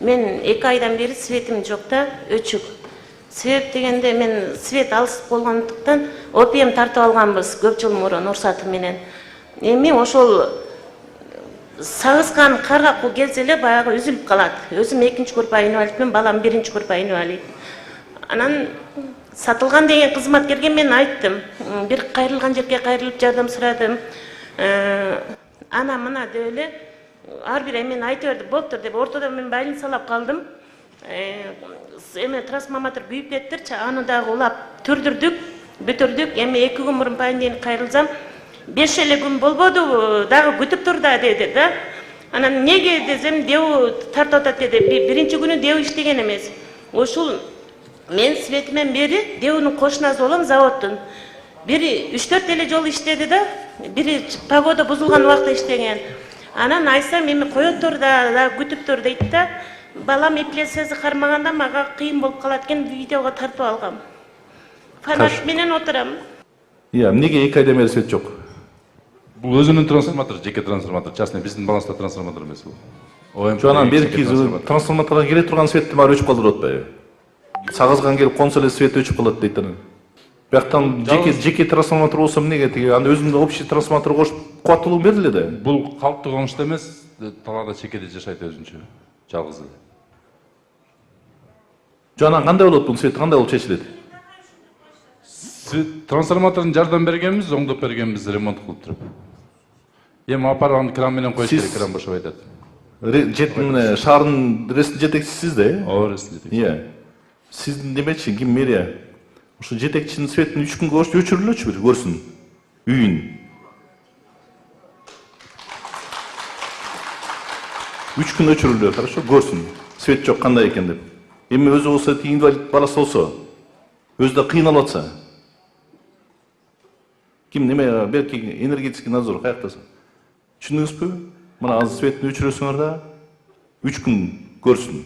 Мен 2 айдан бери светим жок да, өчүк. Себеп дегенде мен свет алыс болгондуктан опием тартып алганбыз көп жыл мурун уруксаты менен. Эми ошол сагыскан каргакуу келсе эле баягы үзүлүп калат. Өзүм 2-нчи группа инвалидмин, балам 1-нчи группа инвалид. Анан сатылган деген кызматкерге мен айттым. Бир кайрылган жерге кайрылып жардам сурадым. Ана мына деп эле ар бир эмен айта берди, болуптур деп. Ортодо мен больницалап калдым. Эме трансформатор күйүп кетиптирчи, аны дагы улап түрдүрдүк, бүтүрдүк. Эми 2 күн мурун пайын кайрылсам, 5 эле күн болбоду, дагы күтүп тур да деди да. Анан неге десем, дебу тартып атат деди. Биринчи күнү дебу иштеген эмес. Ушул мен светимен бери дебунун кошунасы болом заводдун. Бири 3-4 эле жол иштеди да, бири погода бузулган убакта иштеген. Анан айтсам эми коет тур да күтүп тур дейт да. Балам эпилепсиясы кармаганда мага кыйын болуп калат экен, видеого тартып алгам. Фанат менен отурам. Эмнеге 2 айдан бери свет жок? Бул өзүнүн трансформатору, жеке трансформатор, частный, биздин баланста трансформатор эмес бул. Жонан берки трансформаторга келе турган светти баары өчүп калдырып атпайбы? Сагызган келип консо эле свет өчүп калат дейт анан. Бияктан жеке трансформатор болсо эмнеге тиги анда өзүнүн общий трансформатор кошуп кубаттуулугун берди эле да. Бул калктуу комушта эмес, талаада чекеде жашайт өзүнчө, жалгыз эле. Жонан кандай болот бул свет, кандай болуп чечилет? Трансформаторун жардам бергенбиз, оңдоп бергенбиз, ремонт кылып туруп. Эми апарып аны кран менен коюш керек, кран бошобой атат. Мына шаардын ресми жетекчисиз да, э? Ооба, ресми жетекчи. Сиздин демекчи, ким мэрия? Ошо жетекчинин светин 3 күнгө коюп өчүрүлөчү бир көрсүн үйүн. 3 күн өчүрүлдү, хорошо, көрсүн. Свет жок кандай экен деп. Эми өзү болсо инвалид баласы болсо, өзү да кыйналып атса. Ким неме берки энергетический надзор каяктаса? Түшүндүңүзбү? Мына азыр светин өчүрөсүңөр да 3 күн көрсүн.